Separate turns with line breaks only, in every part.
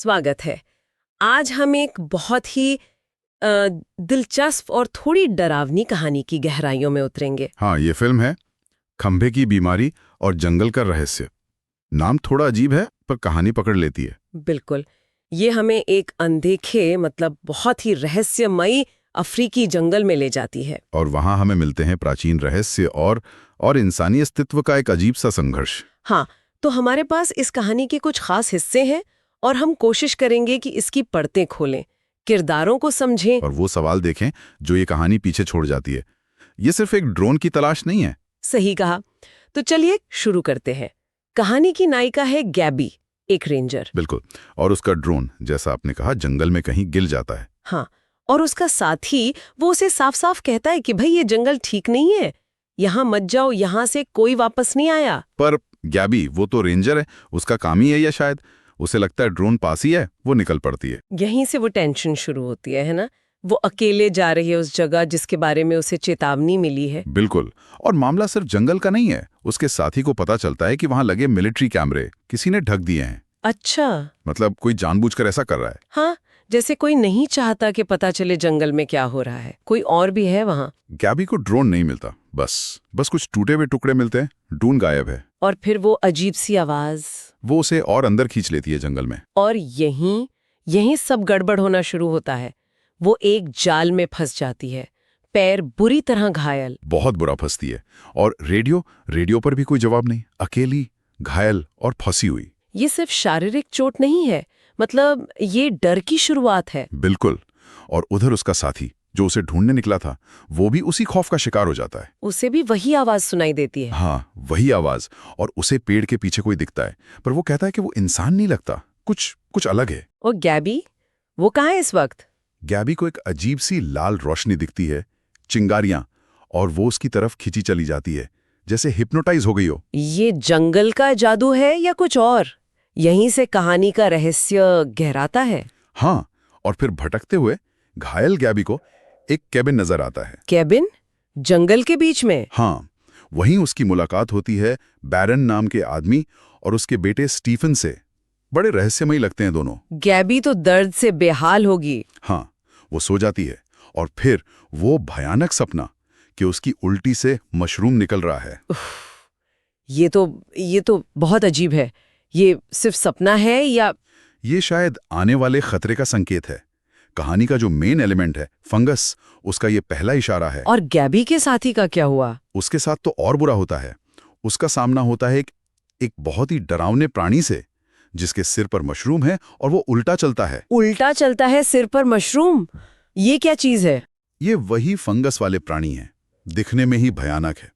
स्वागत है। आज हम एक बहुत ही दिलचस्प और थोड़ी डरावनी कहानी की गहराइयों में उतरेंगे।
हाँ, ये फिल्म है खंभे की बीमारी और जंगल का रहस्य। नाम थोड़ा अजीब है पर कहानी पकड़ लेती है।
बिल्कुल, ये हमें एक अनदेखे मतलब बहुत ही रहस्यमयी अफ्रीकी जंगल में ले जाती है।
और वहाँ हमें मिलते हैं प्राचीन रहस्य और इंसानी अस्तित्व का एक अजीब सा संघर्ष।
हाँ, तो हमारे पास इस कहानी के कुछ खास हिस्से हैं और हम कोशिश करेंगे कि इसकी परतें खोलें, किरदारों को समझें
और वो सवाल देखें जो ये कहानी पीछे छोड़ जाती है। ये सिर्फ एक ड्रोन की तलाश नहीं है।
सही कहा। तो चलिए शुरू करते हैं। कहानी की नायिका है गैबी, एक रेंजर।
बिल्कुल। और उसका ड्रोन, जैसा आपने कहा, जंगल में कहीं गिर जाता है।
हाँ, और उसका साथी वो उसे साफ साफ कहता है कि भाई ये जंगल ठीक नहीं है, यहाँ मत जाओ, यहाँ से कोई वापस नहीं आया।
पर गैबी, वो तो रेंजर है, उसका काम ही है या शायद उसे लगता है ड्रोन पास ही है, वो निकल पड़ती है।
यहीं से वो टेंशन शुरू होती है ना। वो अकेले जा रही है उस जगह जिसके बारे में उसे चेतावनी मिली है।
बिल्कुल। और मामला सिर्फ जंगल का नहीं है। उसके साथी को पता चलता है कि वहां लगे मिलिट्री कैमरे किसी ने ढक दिए हैं।
अच्छा।
मतलब कोई जानबूझकर ऐसा कर रहा है।
हाँ, जैसे कोई नहीं चाहता कि पता चले जंगल में क्या हो रहा है। कोई और भी है वहाँ।
गैबी को ड्रोन नहीं मिलता, बस कुछ टूटे हुए टुकड़े मिलते हैं। ड्रोन गायब है।
और फिर वो अजीब सी आवाज,
वो उसे और अंदर खींच लेती है जंगल में।
और यहीं सब गड़बड़ होना शुरू होता है। वो एक जाल में फंस जाती है, पैर बुरी तरह घायल।
बहुत बुरा फंसती है। और रेडियो पर भी कोई जवाब नहीं। अकेली, घायल और फंसी हुई।
ये सिर्फ शारीरिक चोट नहीं है, मतलब ये डर की शुरुआत है।
बिल्कुल। और उधर उसका साथी जो उसे ढूंढने निकला था, वो भी उसी खौफ का शिकार हो जाता है।
उसे भी वही आवाज सुनाई देती है।
हाँ, वही आवाज। और उसे पेड़ के पीछे कोई दिखता है, पर वो कहता है कि वो इंसान नहीं लगता, कुछ अलग है।
और गैबी, वो कहाँ है इस वक्त?
गैबी को एक अजीब सी लाल रोशनी दिखती है, चिंगारियां, और वो उसकी तरफ खिंची चली जाती है, जैसे हिप्नोटाइज हो गई हो।
ये जंगल का जादू है या कुछ और? यहीं से कहानी का रहस्य गहराता है।
हाँ, और फिर भटकते हुए घायल गैबी को एक केबिन नजर आता है।
केबिन? जंगल के बीच में?
हाँ, वहीं उसकी मुलाकात होती है बैरन नाम के आदमी और उसके बेटे स्टीफन से। बड़े रहस्यमयी लगते हैं दोनों।
गैबी तो दर्द से बेहाल होगी।
हाँ, वो सो जाती है और फिर वो भयानक सपना कि उसकी उल्टी से मशरूम निकल रहा है।
ये तो बहुत अजीब है। ये सिर्फ सपना है या?
ये शायद आने वाले खतरे का संकेत है। कहानी का जो मेन एलिमेंट है, फंगस, उसका ये पहला इशारा है।
और गैबी के साथी का क्या हुआ?
उसके साथ तो और बुरा होता है। उसका सामना होता है एक बहुत ही डरावने प्राणी से, जिसके सिर पर मशरूम है और वो उल्टा चलता है।
उल्टा चलता है, सिर पर मशरूम? ये क्या चीज है?
ये वही फंगस वाले प्राणी हैं। दिखने में ही भयानक है,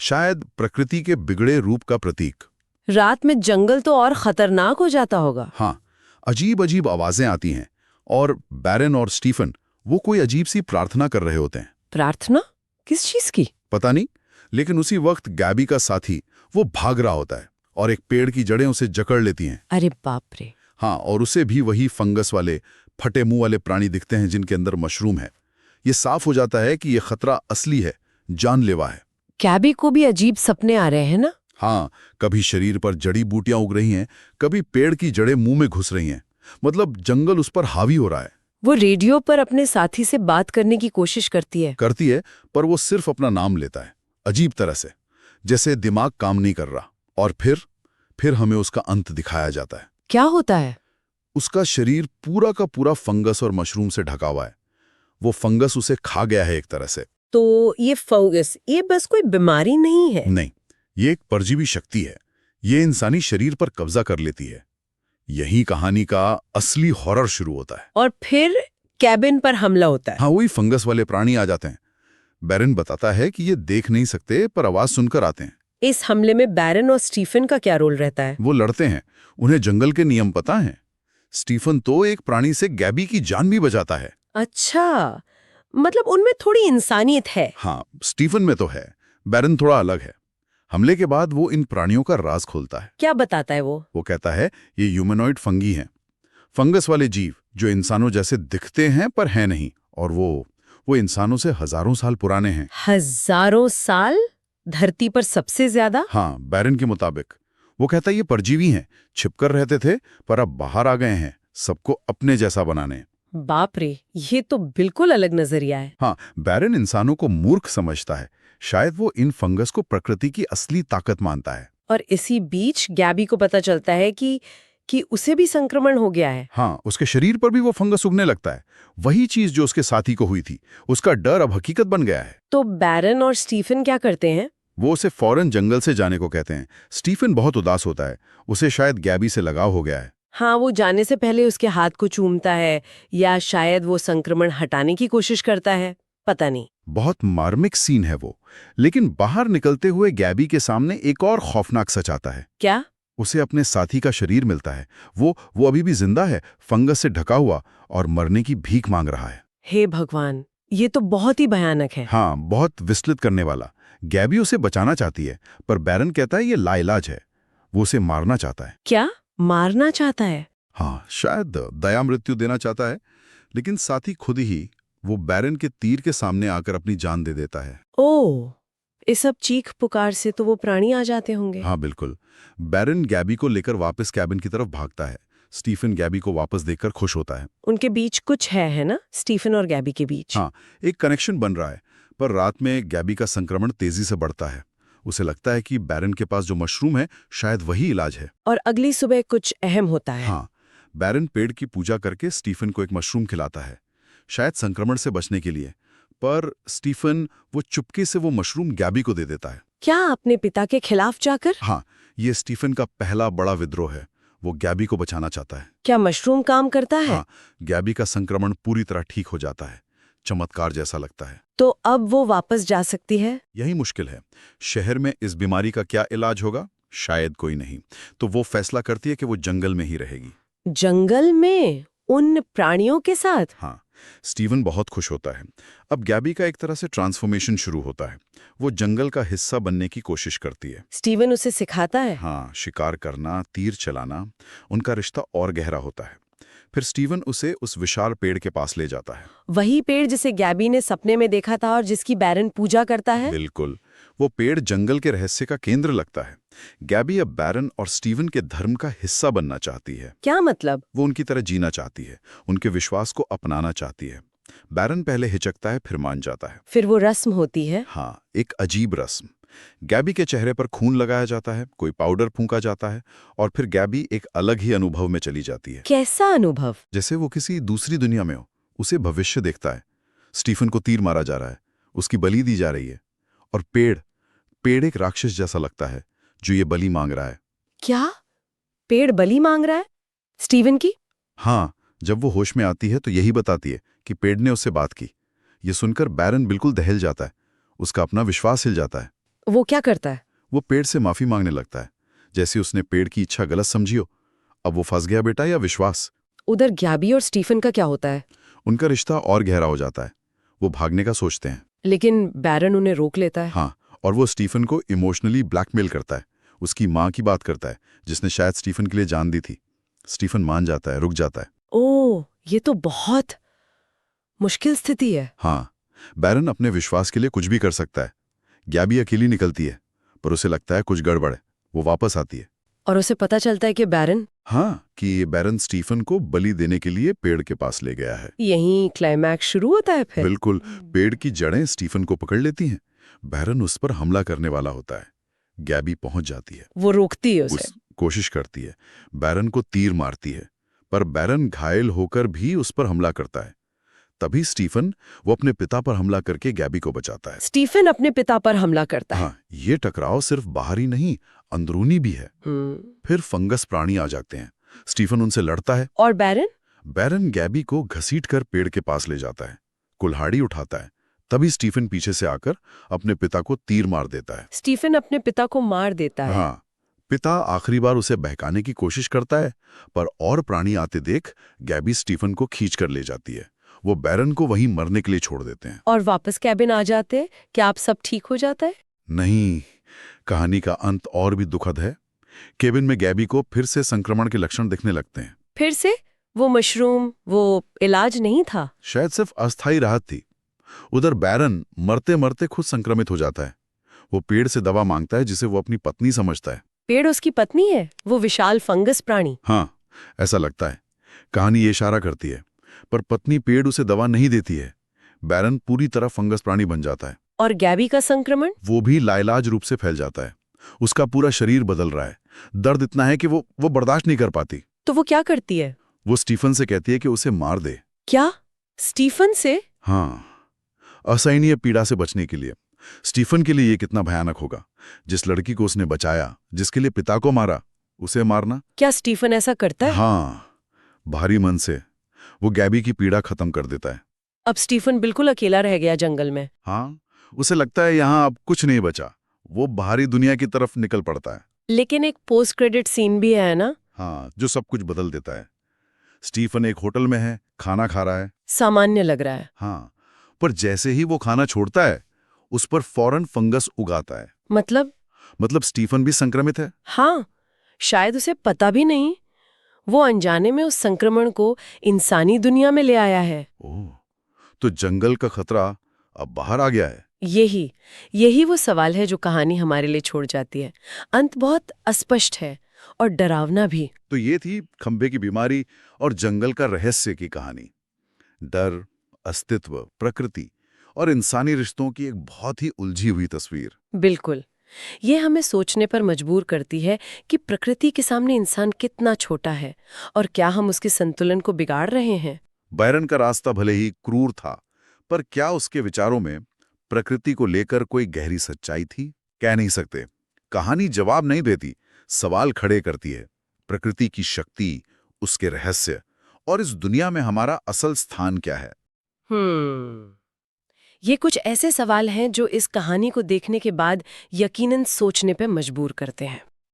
शायद प्रकृति के बिगड़े रूप का प्रतीक।
रात में जंगल तो और खतरनाक हो जाता होगा।
हाँ, अजीब अजीब आवाजें आती हैं और बैरन और स्टीफन वो कोई अजीब सी प्रार्थना कर रहे होते हैं।
प्रार्थना? किस चीज की?
पता नहीं, लेकिन उसी वक्त गैबी का साथी वो भाग रहा होता है और एक पेड़ की जड़ें उसे जकड़ लेती हैं।
अरे बाप रे।
हाँ, और उसे भी वही फंगस वाले फटे मुंह वाले प्राणी दिखते हैं जिनके अंदर मशरूम है। ये साफ हो जाता है कि ये खतरा असली है, जानलेवा है।
गैबी को भी अजीब सपने आ रहे हैं ना?
हाँ, कभी शरीर पर जड़ी बूटियां उग रही हैं, कभी पेड़ की जड़ें मुंह में घुस रही हैं। मतलब जंगल उस पर हावी हो रहा है।
वो रेडियो पर अपने साथी से बात करने की कोशिश करती है।
पर वो सिर्फ अपना नाम लेता है, अजीब तरह से, जैसे दिमाग काम नहीं कर रहा। और फिर हमें उसका अंत दिखाया जाता है।
क्या होता है?
उसका शरीर पूरा का पूरा फंगस और मशरूम से ढका हुआ है। वो फंगस उसे खा गया है एक तरह से।
तो ये फंगस, ये बस कोई बीमारी नहीं है?
नहीं, ये एक परजीवी शक्ति है। ये इंसानी शरीर पर कब्जा कर लेती है। यही कहानी का असली हॉरर शुरू होता है।
और फिर कैबिन पर हमला होता है।
हाँ, वही फंगस वाले प्राणी आ जाते हैं। बैरन बताता है कि ये देख नहीं सकते पर आवाज सुनकर आते हैं।
इस हमले में बैरन और स्टीफन का क्या रोल रहता है?
वो लड़ते हैं, उन्हें जंगल के नियम पता हैं। स्टीफन तो एक प्राणी से गैबी की जान भी बचाता है।
अच्छा, मतलब उनमें थोड़ी इंसानियत है।
हाँ, स्टीफन में तो है, बैरन थोड़ा अलग है। हमले के बाद वो इन प्राणियों का राज खोलता है।
क्या बताता है वो?
वो कहता है ये ह्यूमनॉइड फंगी हैं, फंगस वाले जीव जो इंसानों जैसे दिखते हैं पर हैं नहीं, और वो इंसानों से हजारों साल पुराने हैं।
हजारों साल? धरती पर सबसे ज्यादा?
हाँ, बैरन के मुताबिक। वो कहता है ये परजीवी हैं, छिपकर रहते थे पर अब बाहर आ गए हैं, सबको अपने जैसा बनाने।
बाप रे, ये तो बिल्कुल अलग नजरिया है।
हाँ, बैरन इंसानों को मूर्ख समझता है। शायद वो इन फंगस को प्रकृति की असली ताकत मानता है।
और इसी बीच गैबी को पता चलता है कि उसे भी संक्रमण हो गया है।
हाँ, उसके शरीर पर भी वो फंगस उगने लगता है। वही चीज जो उसके साथी को हुई थी, उसका डर अब हकीकत बन गया है।
तो बैरन और स्टीफन क्या करते हैं?
वो उसे फौरन जंगल से जाने को कहते हैं। स्टीफन बहुत उदास होता है। उसे शायद गैबी से लगाव हो गया है।
हाँ, वो जाने से पहले उसके हाथ को चूमता है, या शायद वो संक्रमण हटाने की कोशिश करता है, पता नहीं।
बहुत मार्मिक सीन है वो। लेकिन बाहर निकलते हुए गैबी के सामने एक और खौफनाक सच आता है।
क्या?
उसे अपने साथी का शरीर मिलता है। वो अभी भी जिंदा है, फंगस से ढका हुआ, और मरने की भीख मांग रहा है।
हे भगवान, ये तो बहुत ही भयानक है।
हाँ, बहुत विचलित करने वाला। गैबी उसे बचाना चाहती है, पर बैरन कहता है ये लाइलाज है। वो उसे मारना चाहता है।
क्या? मारना चाहता है?
हाँ, शायद दया मृत्यु देना चाहता है। लेकिन साथी खुद ही वो बैरन के तीर के सामने आकर अपनी जान दे देता है।
ओह, इस सब चीख पुकार से तो वो प्राणी आ जाते होंगे।
हाँ, बिल्कुल। बैरन गैबी को लेकर वापस कैबिन की तरफ भागता है। स्टीफन गैबी को वापस देखकर खुश होता है।
उनके बीच कुछ है ना, स्टीफन और गैबी के बीच?
हाँ, एक कनेक्शन बन रहा है। पर रात में गैबी का संक्रमण तेजी से बढ़ता है। उसे लगता है कि बैरन के पास जो मशरूम है, शायद वही इलाज है।
और अगली सुबह कुछ अहम होता है।
हाँ, बैरन पेड़ की पूजा करके स्टीफन को एक मशरूम खिलाता है, शायद संक्रमण से बचने के लिए। पर स्टीफन वो चुपके से वो मशरूम गैबी को दे देता है।
क्या, अपने पिता के खिलाफ जाकर?
हाँ, ये स्टीफन का पहला बड़ा विद्रोह है। वो गैबी को बचाना चाहता है।
क्या मशरूम काम करता है?
हाँ, गैबी का संक्रमण पूरी तरह ठीक हो जाता है। चमत्कार जैसा लगता है।
तो अब वो वापस जा सकती है?
यही मुश्किल है। शहर में इस बीमारी का क्या इलाज होगा? शायद कोई नहीं। तो वो फैसला करती है कि वो जंगल में ही रहेगी।
जंगल में? उन प्राणियों के साथ?
हाँ, स्टीवन बहुत खुश होता है। अब गैबी का एक तरह से ट्रांसफॉर्मेशन शुरू होता है। वो जंगल का हिस्सा बनने की कोशिश करती है।
स्टीवन उसे सिखाता है?
हाँ, शिकार करना, तीर चलाना। उनका रिश्ता और गहरा होता है। फिर स्टीवन उसे उस विशाल पेड़ के पास ले जाता है।
वही पेड़ जिसे गैबी ने सपने में देखा था और जिसकी बैरन पूजा करता है?
बिल्कुल। वो पेड़ जंगल के रहस्य का केंद्र लगता है। गैबी अब बैरन और स्टीवन के धर्म का हिस्सा बनना चाहती है।
क्या मतलब?
वो उनकी तरह जीना चाहती है, उनके विश्वास को अपनाना चाहती है। बैरन पहले हिचकता है, फिर मान जाता है।
फिर वो रस्म होती है?
हाँ, एक अजीब रस्म। गैबी के चेहरे पर खून लगाया जाता है, कोई पाउडर फूंका जाता है, और फिर गैबी एक अलग ही अनुभव में चली जाती है।
कैसा अनुभव?
जैसे वो किसी दूसरी दुनिया में हो। उसे भविष्य देखता है। स्टीफन को तीर मारा जा रहा है, उसकी बलि दी जा रही है, और पेड़ एक राक्षस जैसा लगता है जो ये बलि मांग रहा है।
क्या? पेड़ बलि मांग रहा है स्टीवन की?
हाँ, जब वो होश में आती है तो यही बताती है कि पेड़ ने उससे बात की। ये सुनकर बैरन बिल्कुल दहल जाता है। उसका अपना विश्वास हिल जाता है।
वो क्या करता है?
वो पेड़ से माफी मांगने लगता है, जैसे उसने पेड़ की इच्छा गलत समझी हो। अब वो फंस गया बेटा, या विश्वास?
उधर गैबी और स्टीफन का क्या होता है?
उनका रिश्ता और गहरा हो जाता है। वो भागने का सोचते हैं।
लेकिन बैरन उन्हें रोक लेता है।
हाँ, और वो स्टीफन को इमोशनली ब्लैकमेल करता है। उसकी माँ की बात करता है, जिसने शायद स्टीफन के लिए जान दी थी। स्टीफन मान जाता है, रुक जाता है।
ओह, ये तो बहुत मुश्किल स्थिति है।
हाँ, बैरन अपने विश्वास के लिए कुछ भी कर सकता है। गैबी अकेली निकलती है, पर उसे लगता है कुछ गड़बड़ है। वो वापस आती है।
और उसे पता चलता है कि बैरन?
हाँ, कि ये बैरन स्टीफन को बलि देने के लिए पेड़ के पास ले गया है।
यहीं क्लाइमैक्स शुरू होता है फिर?
बिल्कुल। पेड़ की जड़ें स्टीफन को पकड़ लेती हैं। बैरन उस पर हमला करने वाला होता है। गैबी पहुंच जाती है।
वो रोकती है उसे?
कोशिश करती है। बैरन को तीर मारती है, पर बैरन घायल होकर भी उस पर हमला करता है। तभी स्टीफन वो अपने पिता पर हमला करके गैबी को बचाता है।
स्टीफन अपने पिता पर हमला करता है?
हाँ, ये टकराव सिर्फ बाहरी नहीं, अंदरूनी भी है। फिर फंगस प्राणी आ जाते हैं। स्टीफन उनसे लड़ता है।
और बैरन?
बैरन गैबी को घसीटकर पेड़ के पास ले जाता है, कुल्हाड़ी उठाता है। तभी स्टीफन पीछे से आकर अपने पिता को तीर मार देता है।
स्टीफन अपने पिता को मार देता है?
हाँ, पिता आखिरी बार उसे बहकाने की कोशिश करता है, पर और प्राणी आते देख गैबी स्टीफन को खींच कर ले जाती है। वो बैरन को वहीं मरने के लिए छोड़ देते हैं।
और वापस कैबिन आ जाते हैं। क्या आप सब ठीक हो जाता है?
नहीं, कहानी का अंत और भी दुखद है। केबिन में गैबी को फिर से संक्रमण के लक्षण दिखने लगते हैं।
फिर से? वो मशरूम, वो इलाज नहीं था?
शायद सिर्फ अस्थायी राहत थी। उधर बैरन मरते मरते खुद संक्रमित हो जाता है। वो पेड़ से दवा मांगता है, जिसे वो अपनी पत्नी समझता है।
पेड़ उसकी पत्नी है? वो विशाल फंगस प्राणी?
हाँ, ऐसा लगता है। कहानी ये इशारा करती है, पर पत्नी पेड़ उसे दवा नहीं देती है। बैरन पूरी तरह फंगस प्राणी बन जाता है।
और गैबी का संक्रमण?
वो भी लाइलाज रूप से फैल जाता है। उसका पूरा शरीर बदल रहा है। दर्द इतना है कि वो बर्दाश्त नहीं कर पाती।
तो वो क्या करती है?
वो स्टीफन से कहती है कि उसे मार दे।
क्या? स्टीफन से?
हाँ, असहनीय पीड़ा से बचने के लिए। स्टीफन के लिए ये कितना भयानक होगा। जिस लड़की को उसने बचाया, जिसके लिए पिता को मारा, उसे मारना।
क्या स्टीफन ऐसा करता है?
हाँ, भारी मन से वो गैबी की पीड़ा खत्म कर देता है।
अब स्टीफन बिल्कुल अकेला रह गया जंगल में।
हाँ, उसे लगता है यहाँ अब कुछ नहीं बचा। वो बाहरी दुनिया की तरफ निकल पड़ता है।
लेकिन एक पोस्ट क्रेडिट सीन भी है ना?
हाँ, जो सब कुछ बदल देता है। स्टीफन एक होटल में है, खाना खा रहा है।
सामान्य लग रहा है।
हाँ, पर जैसे ही वो खाना छोड़ता है, उस पर फौरन फंगस उगाता है। मतलब स्टीफन भी संक्रमित है।
हाँ, शायद उसे पता भी नहीं। वो अनजाने में उस संक्रमण को इंसानी दुनिया में ले आया है।
ओह, तो जंगल का खतरा अब बाहर आ गया है।
यही वो सवाल है जो कहानी हमारे लिए छोड़ जाती है। अंत बहुत अस्पष्ट है और डरावना भी।
तो ये थी खंबे की बीमारी और जंगल का रहस्य की कहानी। डर, अस्तित्व, प्रकृति और इंसानी रिश्तों की एक बहुत ही उलझी हुई तस्वीर।
बिल्कुल। ये हमें सोचने पर मजबूर करती है कि प्रकृति के सामने इंसान कितना छोटा है और क्या हम उसके संतुलन को बिगाड़ रहे हैं।
बैरन का रास्ता भले ही क्रूर था, पर क्या उसके विचारों में प्रकृति को लेकर कोई गहरी सच्चाई थी? कह नहीं सकते। कहानी जवाब नहीं देती, सवाल खड़े करती है। प्रकृति की शक्ति, उसके रहस्य और इस दुनिया में हमारा असल स्थान क्या है?
ये कुछ ऐसे सवाल हैं जो इस कहानी को देखने के बाद यकीनन सोचने पर मजबूर करते हैं।